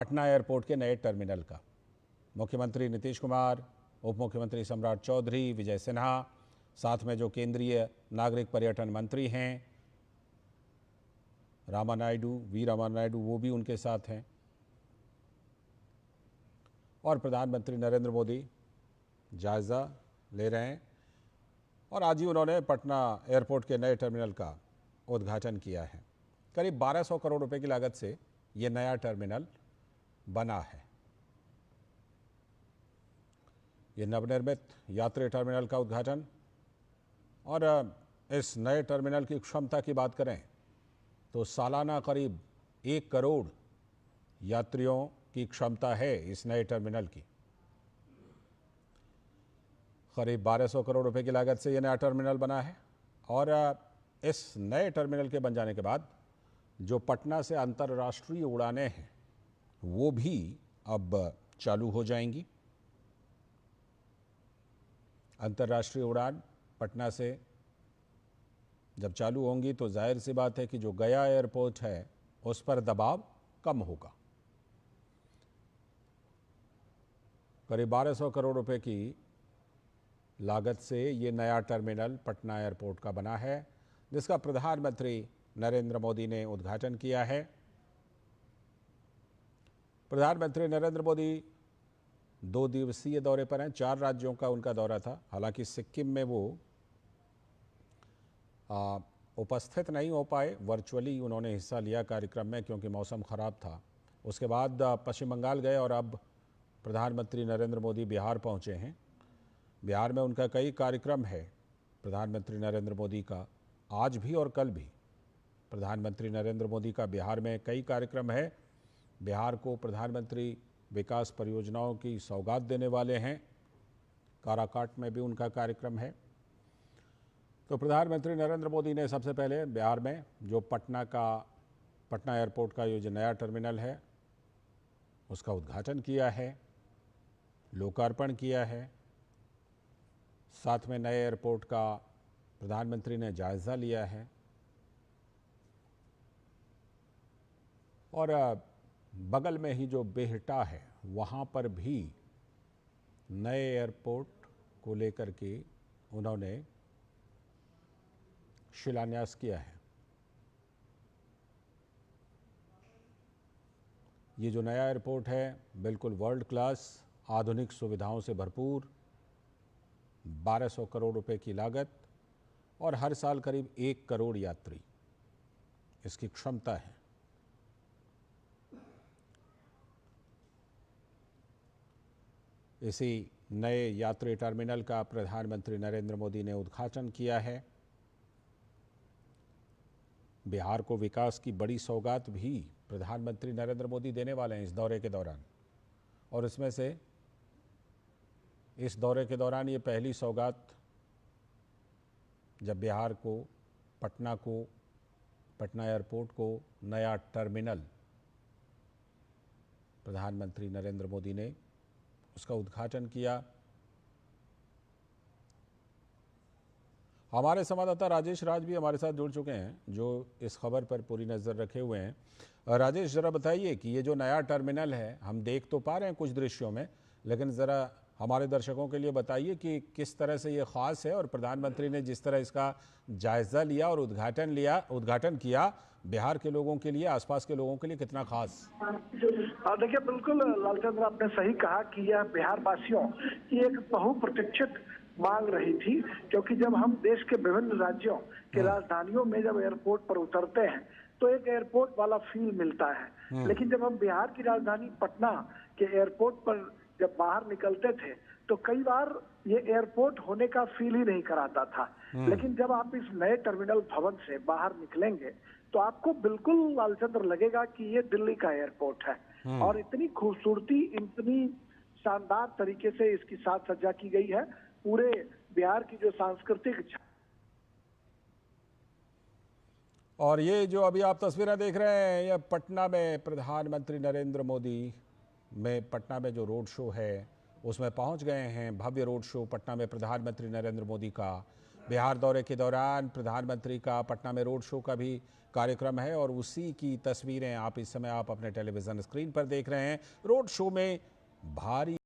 Patna airport के नए terminal का मुख्यमंत्री नीतीश कुमार, उप मुख्यमंत्री सम्राट चौधरी, विजय सिन्हा, साथ में जो केंद्रीय नागरिक पर्यटन मंत्री हैं वी रामा नायडू, वो भी उनके साथ हैं और प्रधानमंत्री नरेंद्र मोदी जायज़ा ले रहे हैं। और आज ही उन्होंने पटना एयरपोर्ट के नए टर्मिनल का उद्घाटन किया है। करीब 1200 करोड़ रुपए की लागत से ये नया टर्मिनल बना है। ये नवनिर्मित यात्री टर्मिनल का उद्घाटन, और इस नए टर्मिनल की क्षमता की बात करें तो सालाना करीब 1 करोड़ यात्रियों की क्षमता है इस नए टर्मिनल की। करीब 1200 करोड़ रुपए की लागत से यह नया टर्मिनल बना है और इस नए टर्मिनल के बन जाने के बाद जो पटना से अंतर्राष्ट्रीय उड़ानें हैं वो भी अब चालू हो जाएंगी। अंतर्राष्ट्रीय उड़ान पटना से जब चालू होंगी तो जाहिर सी बात है कि जो गया एयरपोर्ट है उस पर दबाव कम होगा। करीब 1200 करोड़ रुपए की लागत से ये नया टर्मिनल पटना एयरपोर्ट का बना है, जिसका प्रधानमंत्री नरेंद्र मोदी ने उद्घाटन किया है। प्रधानमंत्री नरेंद्र मोदी 2 दिवसीय दौरे पर हैं। 4 राज्यों का उनका दौरा था। हालांकि सिक्किम में वो उपस्थित नहीं हो पाए, वर्चुअली उन्होंने हिस्सा लिया कार्यक्रम में क्योंकि मौसम ख़राब था। उसके बाद पश्चिम बंगाल गए और अब प्रधानमंत्री नरेंद्र मोदी बिहार पहुंचे हैं। बिहार में उनका कई कार्यक्रम है। प्रधानमंत्री नरेंद्र मोदी का आज भी और कल भी प्रधानमंत्री नरेंद्र मोदी का बिहार में कई कार्यक्रम है। बिहार को प्रधानमंत्री विकास परियोजनाओं की सौगात देने वाले हैं। काराकाट में भी उनका कार्यक्रम है। तो प्रधानमंत्री नरेंद्र मोदी ने सबसे पहले बिहार में जो पटना एयरपोर्ट का ये जो नया टर्मिनल है उसका उद्घाटन किया है, लोकार्पण किया है। साथ में नए एयरपोर्ट का प्रधानमंत्री ने जायज़ा लिया है और बगल में ही जो बिहटा है वहाँ पर भी नए एयरपोर्ट को लेकर के उन्होंने शिलान्यास किया है। ये जो नया एयरपोर्ट है बिल्कुल वर्ल्ड क्लास, आधुनिक सुविधाओं से भरपूर, 1200 करोड़ रुपए की लागत और हर साल करीब 1 करोड़ यात्री इसकी क्षमता है। इसी नए यात्री टर्मिनल का प्रधानमंत्री नरेंद्र मोदी ने उद्घाटन किया है। बिहार को विकास की बड़ी सौगात भी प्रधानमंत्री नरेंद्र मोदी देने वाले हैं इस दौरे के दौरान, और इसमें से इस दौरे के दौरान ये पहली सौगात जब बिहार को पटना एयरपोर्ट को नया टर्मिनल प्रधानमंत्री नरेंद्र मोदी ने उसका उद्घाटन किया। हमारे संवाददाता राजेश राज भी हमारे साथ जुड़ चुके हैं जो इस खबर पर पूरी नज़र रखे हुए हैं। राजेश, ज़रा बताइए कि ये जो नया टर्मिनल है, हम देख तो पा रहे हैं कुछ दृश्यों में, लेकिन ज़रा हमारे दर्शकों के लिए बताइए कि किस तरह से ये ख़ास है और प्रधानमंत्री ने जिस तरह इसका जायज़ा लिया और उद्घाटन किया, बिहार के लोगों के लिए, आसपास के लोगों के लिए कितना खास? देखिए, बिल्कुल लालचंद्र, आपने सही कहा कि यह बिहार वासियों की एक बहुप्रतीक्षित मांग रही थी, क्योंकि जब हम देश के विभिन्न राज्यों के राजधानियों में जब एयरपोर्ट पर उतरते हैं तो एक एयरपोर्ट वाला फील मिलता है, लेकिन जब हम बिहार की राजधानी पटना के एयरपोर्ट पर जब बाहर निकलते थे तो कई बार ये एयरपोर्ट होने का फील ही नहीं कराता था। लेकिन जब आप इस नए टर्मिनल भवन से बाहर निकलेंगे तो आपको बिल्कुल लालचंद्र लगेगा कि ये दिल्ली का एयरपोर्ट है। और इतनी खूबसूरती, इतनी शानदार तरीके से इसकी साज सज्जा की गई है। पूरे बिहार की जो सांस्कृतिक, और ये जो अभी आप तस्वीरें देख रहे हैं, ये पटना में प्रधानमंत्री नरेंद्र मोदी में पटना में जो रोड शो है उसमें पहुंच गए हैं। भव्य रोड शो पटना में प्रधानमंत्री नरेंद्र मोदी का बिहार दौरे के दौरान प्रधानमंत्री का पटना में रोड शो का भी कार्यक्रम है और उसी की तस्वीरें आप इस समय आप अपने टेलीविजन स्क्रीन पर देख रहे हैं। रोड शो में भारी